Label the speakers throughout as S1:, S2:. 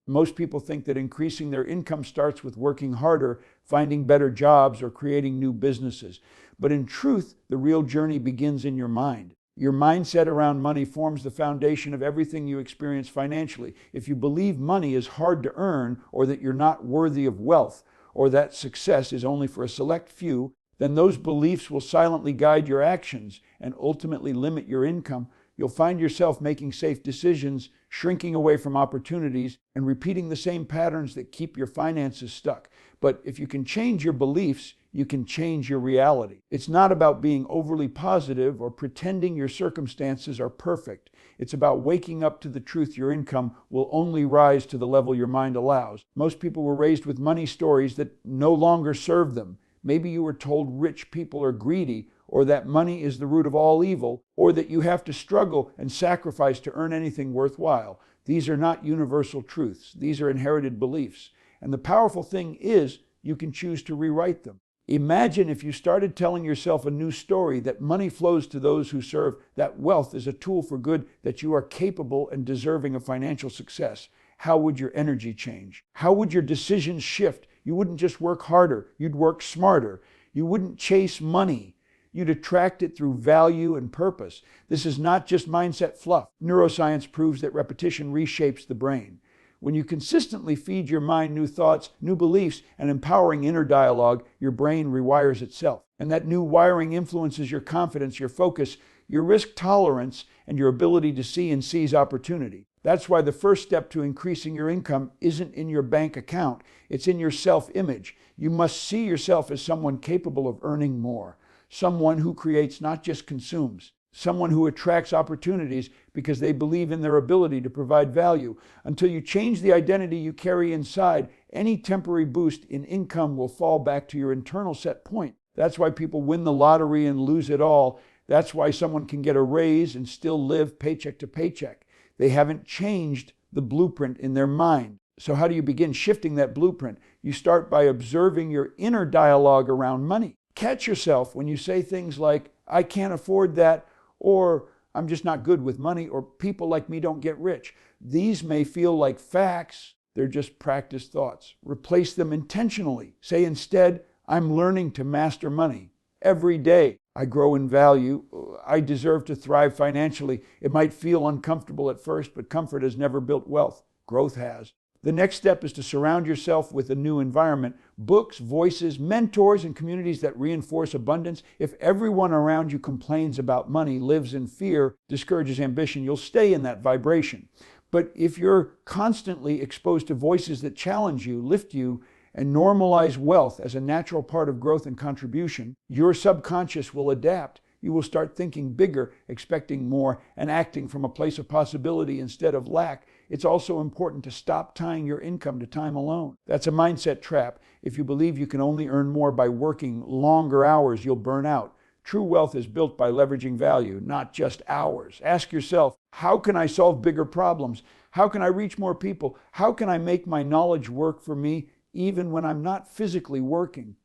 S1: Most people think that increasing their income starts with working harder, finding better jobs, or creating new businesses. But in truth, the real journey begins in your mind. Your mindset around money forms the foundation of everything you experience financially. If you believe money is hard to earn, or that you're not worthy of wealth, or that success is only for a select few, then those beliefs will silently guide your actions and ultimately limit your income. You'll find yourself making safe decisions, shrinking away from opportunities, and repeating the same patterns that keep your finances stuck. But if you can change your beliefs, you can change your reality. It's not about being overly positive or pretending your circumstances are perfect. It's about waking up to the truth your income will only rise to the level your mind allows. Most people were raised with money stories that no longer serve them. Maybe you were told rich people are greedy, or that money is the root of all evil, or that you have to struggle and sacrifice to earn anything worthwhile. These are not universal truths. These are inherited beliefs. And the powerful thing is, you can choose to rewrite them. Imagine if you started telling yourself a new story, that money flows to those who serve, that wealth is a tool for good, that you are capable and deserving of financial success. How would your energy change? How would your decisions shift? You wouldn't just work harder, you'd work smarter. You wouldn't chase money. You'd attract it through value and purpose. This is not just mindset fluff. Neuroscience proves that repetition reshapes the brain. When you consistently feed your mind new thoughts, new beliefs, and empowering inner dialogue, your brain rewires itself. And that new wiring influences your confidence, your focus, your risk tolerance, and your ability to see and seize opportunity. That's why the first step to increasing your income isn't in your bank account. It's in your self-image. You must see yourself as someone capable of earning more. Someone who creates, not just consumes. Someone who attracts opportunities because they believe in their ability to provide value. Until you change the identity you carry inside, any temporary boost in income will fall back to your internal set point. That's why people win the lottery and lose it all. That's why someone can get a raise and still live paycheck to paycheck. They haven't changed the blueprint in their mind. So how do you begin shifting that blueprint? You start by observing your inner dialogue around money. Catch yourself when you say things like, I can't afford that, or I'm just not good with money, or people like me don't get rich. These may feel like facts, they're just practiced thoughts. Replace them intentionally. Say instead, I'm learning to master money. Every day I grow in value. I deserve to thrive financially. It might feel uncomfortable at first, but comfort has never built wealth. Growth has. The next step is to surround yourself with a new environment, books, voices, mentors, and communities that reinforce abundance. If everyone around you complains about money, lives in fear, discourages ambition, you'll stay in that vibration. But if you're constantly exposed to voices that challenge you, lift you, and normalize wealth as a natural part of growth and contribution, your subconscious will adapt. You will start thinking bigger, expecting more, and acting from a place of possibility instead of lack. It's also important to stop tying your income to time alone. That's a mindset trap. If you believe you can only earn more by working longer hours, you'll burn out. True wealth is built by leveraging value, not just hours. Ask yourself, how can I solve bigger problems? How can I reach more people? How can I make my knowledge work for me even when I'm not physically working?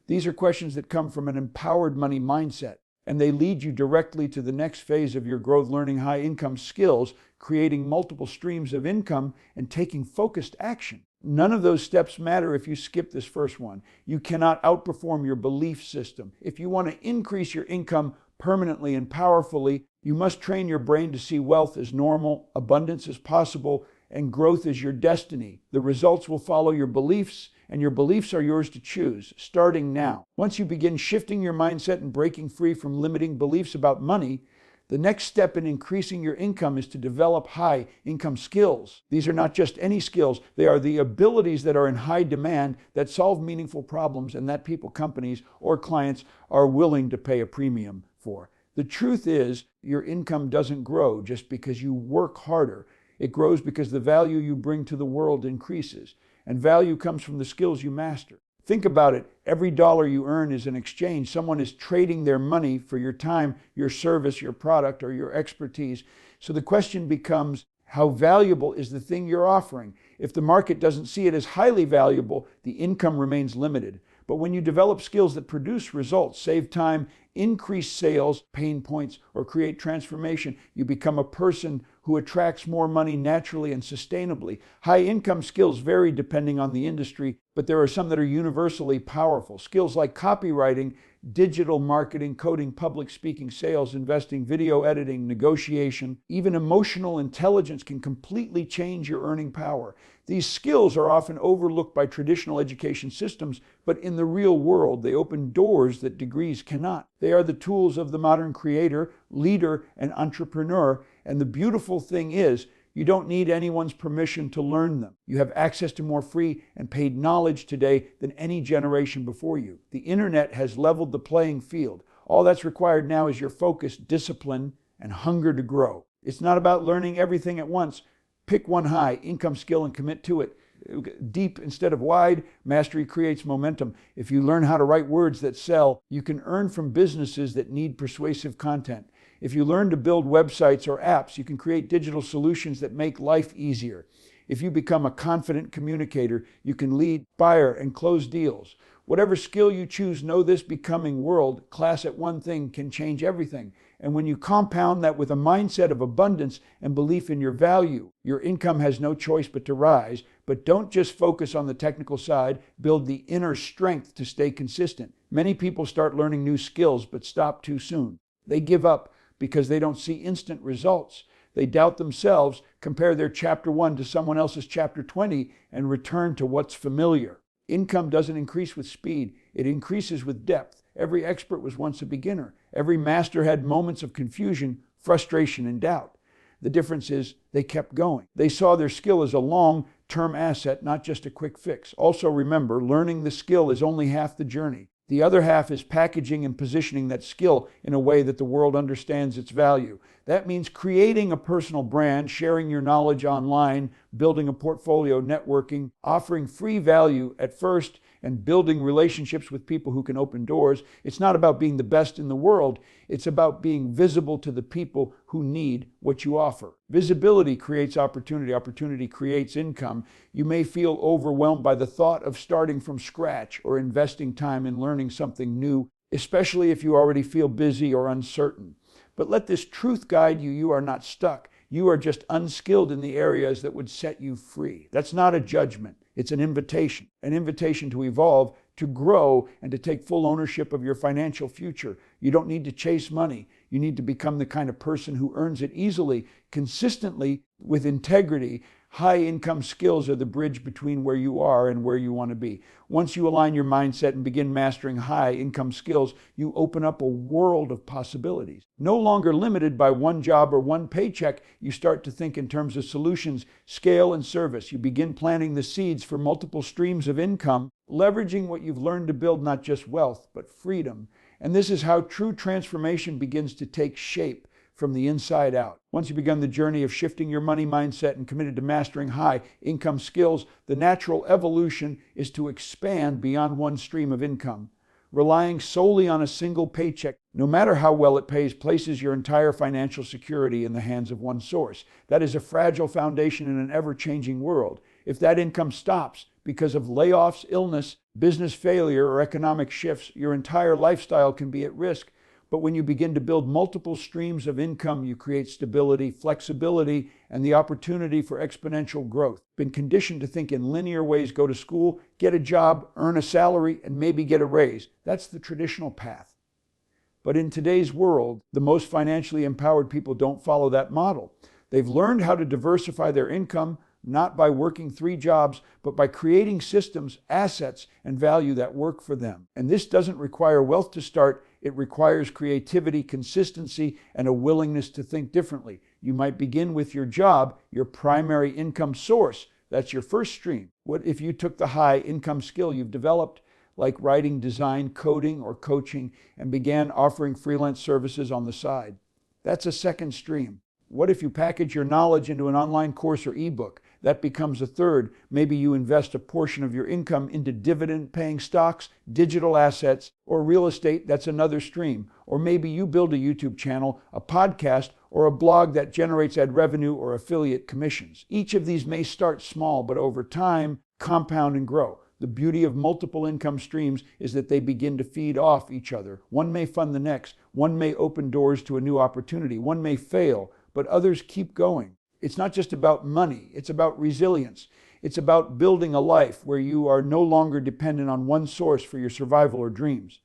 S1: These are questions that come from an empowered money mindset, and they lead you directly to the next phase of your growth, learning high-income skills, creating multiple streams of income, and taking focused action. None of those steps matter if you skip this first one. You cannot outperform your belief system. If you want to increase your income permanently and powerfully, you must train your brain to see wealth as normal, abundance as possible, and growth as your destiny. The results will follow your beliefs, and your beliefs are yours to choose, starting now. Once you begin shifting your mindset and breaking free from limiting beliefs about money, the next step in increasing your income is to develop high-income skills. These are not just any skills. They are the abilities that are in high demand, that solve meaningful problems, and that people, companies, or clients are willing to pay a premium for. The truth is, your income doesn't grow just because you work harder. It grows because the value you bring to the world increases, and value comes from the skills you master. Think about it. Every dollar you earn is an exchange. Someone is trading their money for your time, your service, your product, or your expertise. So the question becomes, how valuable is the thing you're offering? If the market doesn't see it as highly valuable, the income remains limited. But when you develop skills that produce results, save time, increase sales, pain points, or create transformation, you become a person who attracts more money naturally and sustainably. High-income skills vary depending on the industry, but there are some that are universally powerful. Skills like copywriting, digital marketing, coding, public speaking, sales, investing, video editing, negotiation, even emotional intelligence can completely change your earning power. These skills are often overlooked by traditional education systems, but in the real world, they open doors that degrees cannot. They are the tools of the modern creator, leader, and entrepreneur, and the beautiful thing is, you don't need anyone's permission to learn them. You have access to more free and paid knowledge today than any generation before you. The internet has leveled the playing field. All that's required now is your focus, discipline, and hunger to grow. It's not about learning everything at once. Pick one high income skill and commit to it. Deep instead of wide, mastery creates momentum. If you learn how to write words that sell, you can earn from businesses that need persuasive content. If you learn to build websites or apps, you can create digital solutions that make life easier. If you become a confident communicator, you can lead, inspire, and close deals. Whatever skill you choose, know this becoming world class at one thing can change everything. And when you compound that with a mindset of abundance and belief in your value, your income has no choice but to rise. But don't just focus on the technical side, build the inner strength to stay consistent. Many people start learning new skills but stop too soon. They give up because they don't see instant results. They doubt themselves, compare their chapter 1 to someone else's chapter 20, and return to what's familiar. Income doesn't increase with speed, it increases with depth. Every expert was once a beginner. Every master had moments of confusion, frustration, and doubt. The difference is they kept going. They saw their skill as a long-term asset, not just a quick fix. Also remember, learning the skill is only half the journey. The other half is packaging and positioning that skill in a way that the world understands its value. That means creating a personal brand, sharing your knowledge online, building a portfolio, networking, offering free value at first, and building relationships with people who can open doors. It's not about being the best in the world. It's about being visible to the people who need what you offer. Visibility creates opportunity. Opportunity creates income. You may feel overwhelmed by the thought of starting from scratch or investing time in learning something new, especially if you already feel busy or uncertain. But let this truth guide you. You are not stuck. You are just unskilled in the areas that would set you free. That's not a judgment. It's an invitation to evolve, to grow, and to take full ownership of your financial future. You don't need to chase money. You need to become the kind of person who earns it easily, consistently, with integrity. High income skills are the bridge between where you are and where you want to be. Once you align your mindset and begin mastering high income skills, you open up a world of possibilities. No longer limited by one job or one paycheck, you start to think in terms of solutions, scale, and service. You begin planting the seeds for multiple streams of income, leveraging what you've learned to build not just wealth, but freedom. And this is how true transformation begins to take shape from the inside out. Once you've begun the journey of shifting your money mindset and committed to mastering high income skills, the natural evolution is to expand beyond one stream of income. Relying solely on a single paycheck, no matter how well it pays, places your entire financial security in the hands of one source. That is a fragile foundation in an ever-changing world. If that income stops because of layoffs, illness, business failure, or economic shifts, your entire lifestyle can be at risk. But when you begin to build multiple streams of income, you create stability, flexibility, and the opportunity for exponential growth. Been conditioned to think in linear ways: go to school, get a job, earn a salary, and maybe get a raise. That's the traditional path. But in today's world, the most financially empowered people don't follow that model. They've learned how to diversify their income, not by working 3 jobs, but by creating systems, assets, and value that work for them. And this doesn't require wealth to start. It requires creativity, consistency, and a willingness to think differently. You might begin with your job, your primary income source. That's your first stream. What if you took the high income skill you've developed, like writing, design, coding, or coaching, and began offering freelance services on the side? That's a second stream. What if you package your knowledge into an online course or ebook? That becomes a third. Maybe you invest a portion of your income into dividend-paying stocks, digital assets, or real estate. That's another stream. Or maybe you build a YouTube channel, a podcast, or a blog that generates ad revenue or affiliate commissions. Each of these may start small, but over time, compound and grow. The beauty of multiple income streams is that they begin to feed off each other. One may fund the next. One may open doors to a new opportunity. One may fail, but others keep going. It's not just about money, it's about resilience. It's about building a life where you are no longer dependent on one source for your survival or dreams.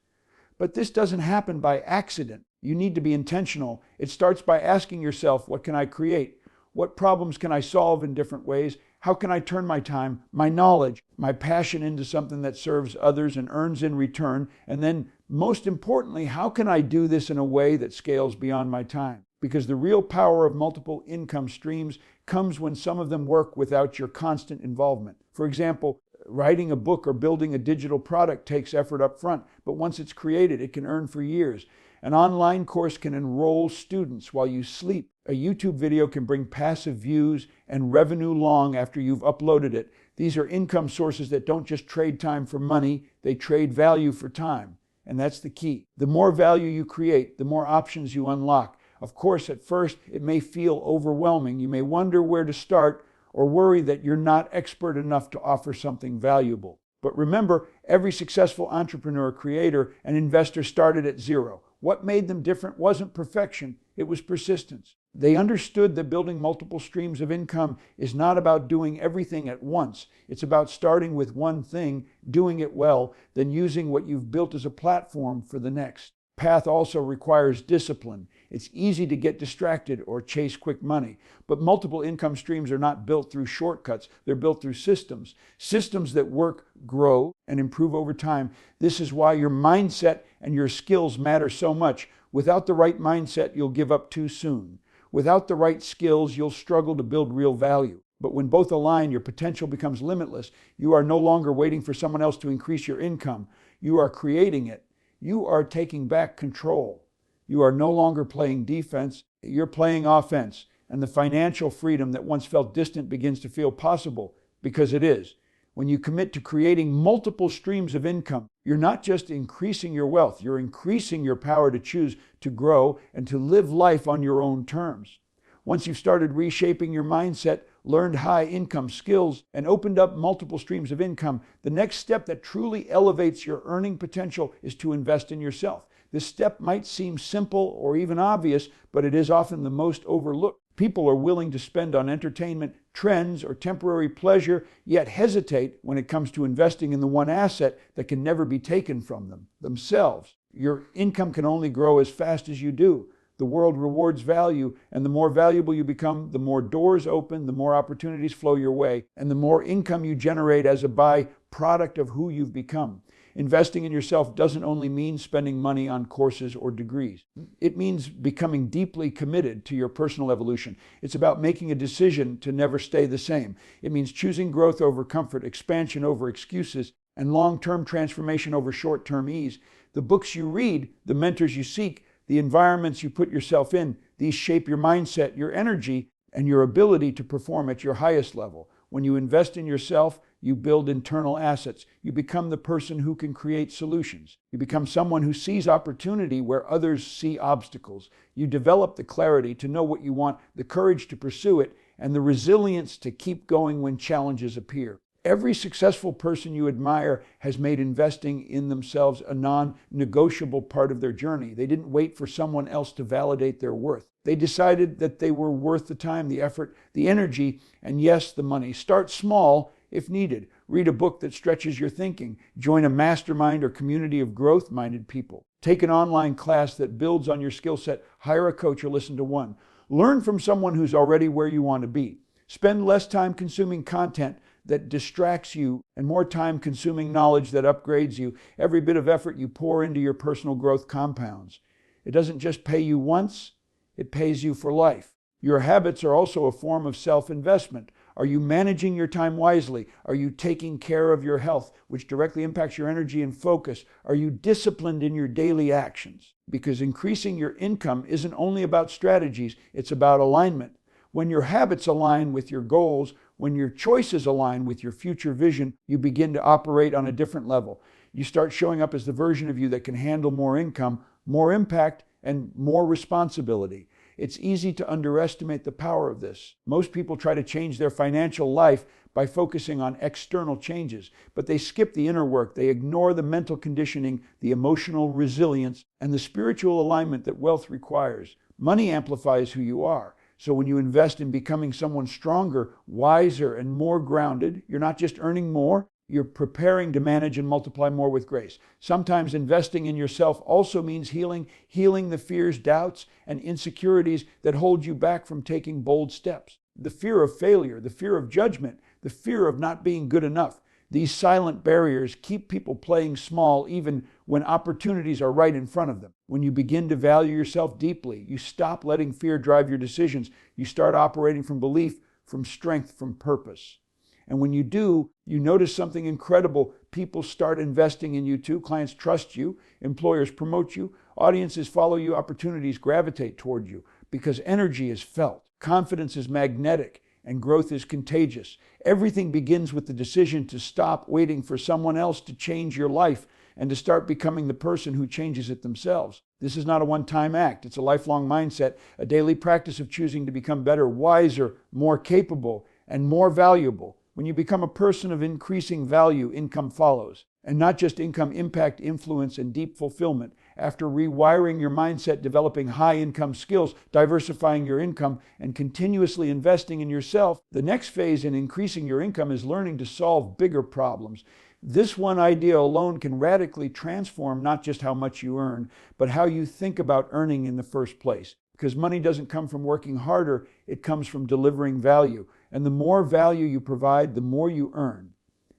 S1: But this doesn't happen by accident. You need to be intentional. It starts by asking yourself, what can I create? What problems can I solve in different ways? How can I turn my time, my knowledge, my passion into something that serves others and earns in return? And then, most importantly, how can I do this in a way that scales beyond my time? Because the real power of multiple income streams comes when some of them work without your constant involvement. For example, writing a book or building a digital product takes effort up front, but once it's created, it can earn for years. An online course can enroll students while you sleep. A YouTube video can bring passive views and revenue long after you've uploaded it. These are income sources that don't just trade time for money, they trade value for time. And that's the key. The more value you create, the more options you unlock. Of course, at first, it may feel overwhelming. You may wonder where to start or worry that you're not expert enough to offer something valuable. But remember, every successful entrepreneur, creator, and investor started at zero. What made them different wasn't perfection, it was persistence. They understood that building multiple streams of income is not about doing everything at once. It's about starting with one thing, doing it well, then using what you've built as a platform for the next. Path also requires discipline. It's easy to get distracted or chase quick money, but multiple income streams are not built through shortcuts. They're built through systems. Systems that work, grow, and improve over time. This is why your mindset and your skills matter so much. Without the right mindset, you'll give up too soon. Without the right skills, you'll struggle to build real value. But when both align, your potential becomes limitless. You are no longer waiting for someone else to increase your income. You are creating it. You are taking back control. You are no longer playing defense, you're playing offense. And the financial freedom that once felt distant begins to feel possible, because it is. When you commit to creating multiple streams of income, you're not just increasing your wealth, you're increasing your power to choose to grow and to live life on your own terms. Once you've started reshaping your mindset, learned high income skills, and opened up multiple streams of income, the next step that truly elevates your earning potential is to invest in yourself. This step might seem simple or even obvious, but it is often the most overlooked. People are willing to spend on entertainment, trends, or temporary pleasure, yet hesitate when it comes to investing in the one asset that can never be taken from them, themselves. Your income can only grow as fast as you do. The world rewards value, and the more valuable you become, the more doors open, the more opportunities flow your way, and the more income you generate as a byproduct of who you've become. Investing in yourself doesn't only mean spending money on courses or degrees. It means becoming deeply committed to your personal evolution. It's about making a decision to never stay the same. It means choosing growth over comfort, expansion over excuses, and long-term transformation over short-term ease. The books you read, the mentors you seek, the environments you put yourself in, these shape your mindset, your energy, and your ability to perform at your highest level. When you invest in yourself, you build internal assets. You become the person who can create solutions. You become someone who sees opportunity where others see obstacles. You develop the clarity to know what you want, the courage to pursue it, and the resilience to keep going when challenges appear. Every successful person you admire has made investing in themselves a non-negotiable part of their journey. They didn't wait for someone else to validate their worth. They decided that they were worth the time, the effort, the energy, and yes, the money. Start small if needed. Read a book that stretches your thinking. Join a mastermind or community of growth-minded people. Take an online class that builds on your skill set. Hire a coach or listen to one. Learn from someone who's already where you want to be. Spend less time consuming content that distracts you and more time consuming knowledge that upgrades you. Every bit of effort you pour into your personal growth compounds. It doesn't just pay you once, it pays you for life. Your habits are also a form of self-investment. Are you managing your time wisely? Are you taking care of your health, which directly impacts your energy and focus? Are you disciplined in your daily actions? Because increasing your income isn't only about strategies, it's about alignment. When your habits align with your goals, when your choices align with your future vision, you begin to operate on a different level. You start showing up as the version of you that can handle more income, more impact, and more responsibility. It's easy to underestimate the power of this. Most people try to change their financial life by focusing on external changes, but they skip the inner work. They ignore the mental conditioning, the emotional resilience, and the spiritual alignment that wealth requires. Money amplifies who you are. So when you invest in becoming someone stronger, wiser, and more grounded, you're not just earning more, you're preparing to manage and multiply more with grace. Sometimes investing in yourself also means healing the fears, doubts, and insecurities that hold you back from taking bold steps. The fear of failure, the fear of judgment, the fear of not being good enough. These silent barriers keep people playing small even when opportunities are right in front of them. When you begin to value yourself deeply, you stop letting fear drive your decisions. You start operating from belief, from strength, from purpose. And when you do, you notice something incredible. People start investing in you too. Clients trust you. Employers promote you. Audiences follow you. Opportunities gravitate toward you because energy is felt. Confidence is magnetic and growth is contagious. Everything begins with the decision to stop waiting for someone else to change your life and to start becoming the person who changes it themselves. This is not a one-time act. It's a lifelong mindset, a daily practice of choosing to become better, wiser, more capable, and more valuable. When you become a person of increasing value, income follows. And not just income, impact, influence, and deep fulfillment. After rewiring your mindset, developing high-income skills, diversifying your income, and continuously investing in yourself, the next phase in increasing your income is learning to solve bigger problems. This one idea alone can radically transform not just how much you earn, but how you think about earning in the first place. Because money doesn't come from working harder, it comes from delivering value. And the more value you provide, the more you earn.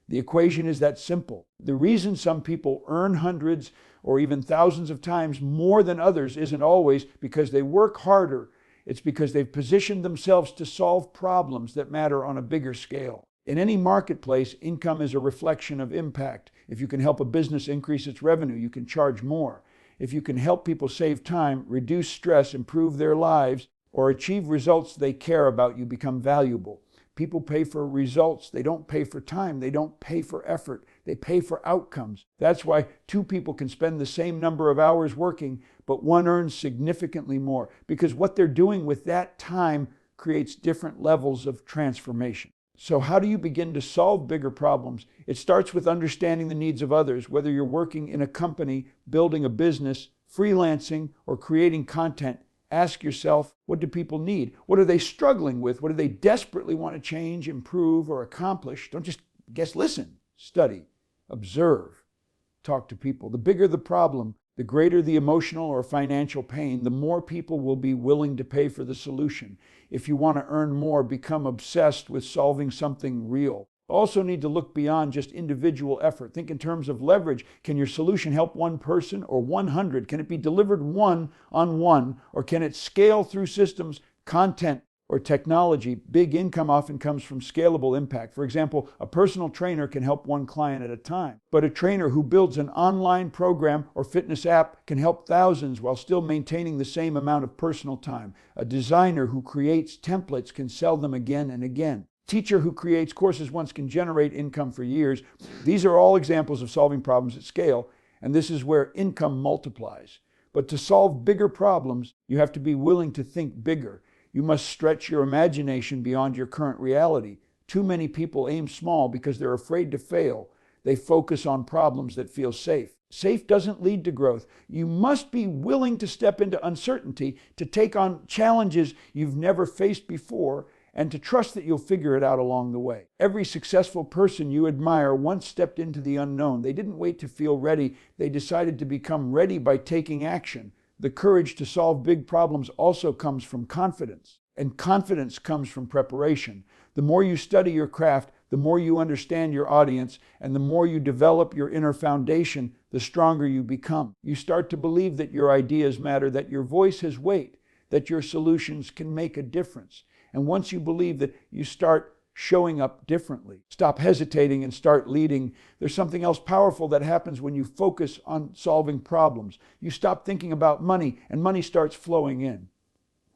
S1: The equation is that simple. The reason some people earn hundreds or even thousands of times more than others isn't always because they work harder. It's because they've positioned themselves to solve problems that matter on a bigger scale. In any marketplace, income is a reflection of impact. If you can help a business increase its revenue, you can charge more. If you can help people save time, reduce stress, improve their lives, or achieve results they care about, you become valuable. People pay for results. They don't pay for time. They don't pay for effort. They pay for outcomes. That's why two people can spend the same number of hours working, but one earns significantly more because what they're doing with that time creates different levels of transformation. So how do you begin to solve bigger problems? It starts with understanding the needs of others, whether you're working in a company, building a business, freelancing, or creating content. Ask yourself, what do people need? What are they struggling with? What do they desperately want to change, improve, or accomplish? Don't just guess, listen, study, observe, talk to people. The bigger the problem, the greater the emotional or financial pain, the more people will be willing to pay for the solution. If you want to earn more, become obsessed with solving something real. Also need to look beyond just individual effort. Think in terms of leverage. Can your solution help one person or 100? Can it be delivered one-on-one, or can it scale through systems, content, or technology? Big income often comes from scalable impact. For example, a personal trainer can help one client at a time, but a trainer who builds an online program or fitness app can help thousands while still maintaining the same amount of personal time. A designer who creates templates can sell them again and again. Teacher who creates courses once can generate income for years. These are all examples of solving problems at scale, and this is where income multiplies. But to solve bigger problems, you have to be willing to think bigger. You must stretch your imagination beyond your current reality. Too many people aim small because they're afraid to fail. They focus on problems that feel safe. Safe doesn't lead to growth. You must be willing to step into uncertainty, to take on challenges you've never faced before, and to trust that you'll figure it out along the way. Every successful person you admire once stepped into the unknown. They didn't wait to feel ready. They decided to become ready by taking action. The courage to solve big problems also comes from confidence, and confidence comes from preparation. The more you study your craft, the more you understand your audience, and the more you develop your inner foundation, the stronger you become. You start to believe that your ideas matter, that your voice has weight, that your solutions can make a difference. And once you believe that, you start showing up differently. Stop hesitating and start leading. There's something else powerful that happens when you focus on solving problems. You stop thinking about money, and money starts flowing in.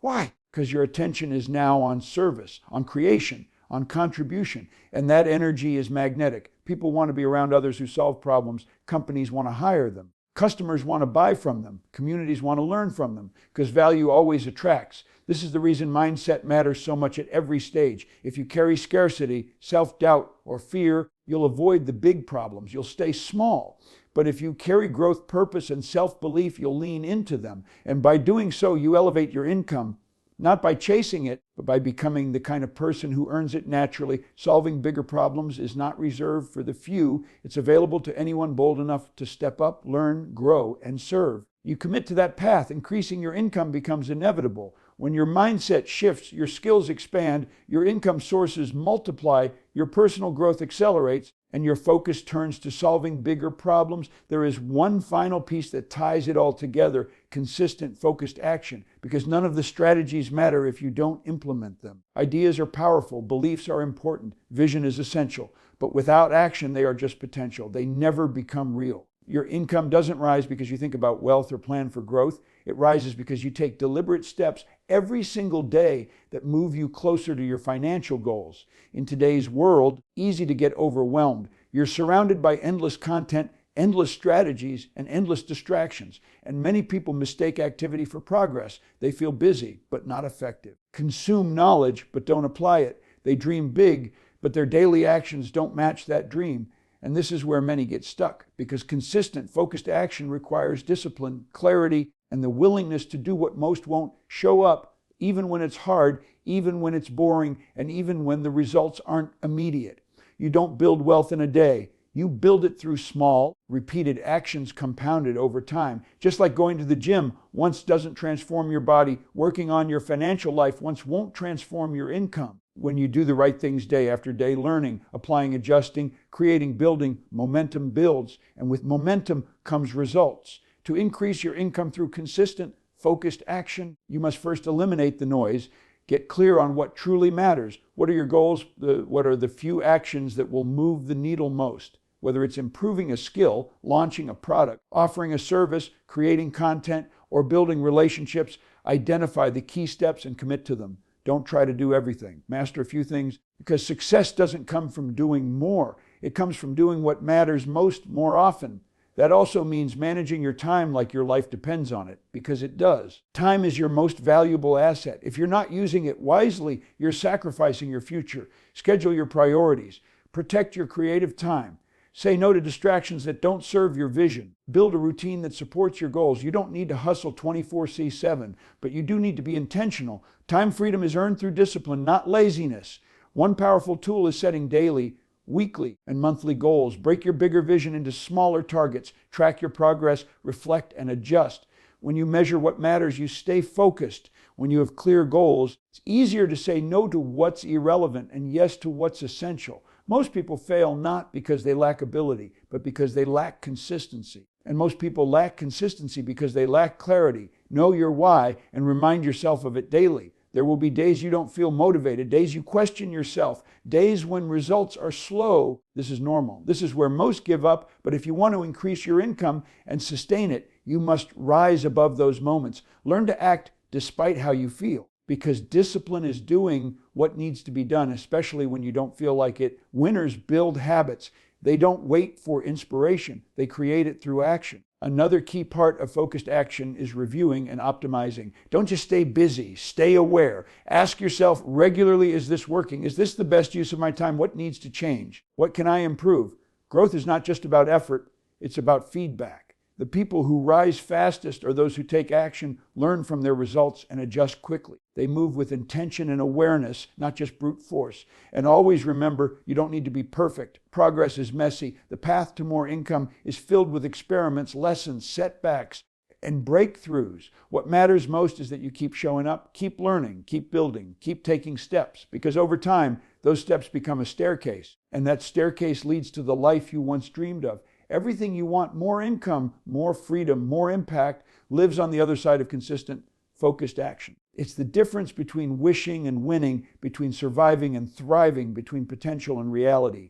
S1: Why? Because your attention is now on service, on creation, on contribution, and that energy is magnetic. People want to be around others who solve problems. Companies want to hire them. Customers want to buy from them. Communities want to learn from them, because value always attracts. This is the reason mindset matters so much at every stage. If you carry scarcity, self-doubt, or fear, you'll avoid the big problems. You'll stay small. But if you carry growth, purpose, and self-belief, you'll lean into them. And by doing so, you elevate your income. not by chasing it, but by becoming the kind of person who earns it naturally. Solving bigger problems is not reserved for the few. It's available to anyone bold enough to step up, learn, grow, and serve. You commit to that path, increasing your income becomes inevitable. When your mindset shifts, your skills expand, your income sources multiply, your personal growth accelerates, and your focus turns to solving bigger problems. There is one final piece that ties it all together: consistent, focused action, because none of the strategies matter if you don't implement them. Ideas are powerful, beliefs are important, vision is essential, but without action, they are just potential. They never become real. Your income doesn't rise because you think about wealth or plan for growth. It rises because you take deliberate steps every single day that move you closer to your financial goals. In today's world, easy to get overwhelmed. You're surrounded by endless content, endless strategies, and endless distractions. And many people mistake activity for progress. They feel busy, but not effective. Consume knowledge, but don't apply it. They dream big, but their daily actions don't match that dream. And this is where many get stuck, because consistent, focused action requires discipline, clarity, and the willingness to do what most won't: show up, even when it's hard, even when it's boring, and even when the results aren't immediate. You don't build wealth in a day. You build it through small, repeated actions compounded over time. Just like going to the gym once doesn't transform your body, working on your financial life once won't transform your income. When you do the right things day after day, learning, applying, adjusting, creating, building, momentum builds. And with momentum comes results. To increase your income through consistent, focused action, you must first eliminate the noise. Get clear on what truly matters. What are your goals? What are the few actions that will move the needle most? Whether it's improving a skill, launching a product, offering a service, creating content, or building relationships, identify the key steps and commit to them. Don't try to do everything. Master a few things, because success doesn't come from doing more. It comes from doing what matters most more often. That also means managing your time like your life depends on it, because it does. Time is your most valuable asset. If you're not using it wisely, you're sacrificing your future. Schedule your priorities. Protect your creative time. Say no to distractions that don't serve your vision. Build a routine that supports your goals. You don't need to hustle 24/7, but you do need to be intentional. Time freedom is earned through discipline, not laziness. One powerful tool is setting daily, weekly, and monthly goals. Break your bigger vision into smaller targets. Track your progress, reflect, and adjust. When you measure what matters, you stay focused. When you have clear goals, it's easier to say no to what's irrelevant and yes to what's essential. Most people fail not because they lack ability, but because they lack consistency. And most people lack consistency because they lack clarity. Know your why and remind yourself of it daily. There will be days you don't feel motivated, days you question yourself, days when results are slow. This is normal. This is where most give up, but if you want to increase your income and sustain it, you must rise above those moments. Learn to act despite how you feel, because discipline is doing what needs to be done, especially when you don't feel like it. Winners build habits. They don't wait for inspiration. They create it through action. Another key part of focused action is reviewing and optimizing. Don't just stay busy, stay aware. Ask yourself regularly, is this working? Is this the best use of my time? What needs to change? What can I improve? Growth is not just about effort, it's about feedback. The people who rise fastest are those who take action, learn from their results, and adjust quickly. They move with intention and awareness, not just brute force. And always remember, you don't need to be perfect. Progress is messy. The path to more income is filled with experiments, lessons, setbacks, and breakthroughs. What matters most is that you keep showing up, keep learning, keep building, keep taking steps, because over time, those steps become a staircase, and that staircase leads to the life you once dreamed of. Everything you want, more income, more freedom, more impact, lives on the other side of consistent, focused action. It's the difference between wishing and winning, between surviving and thriving, between potential and reality.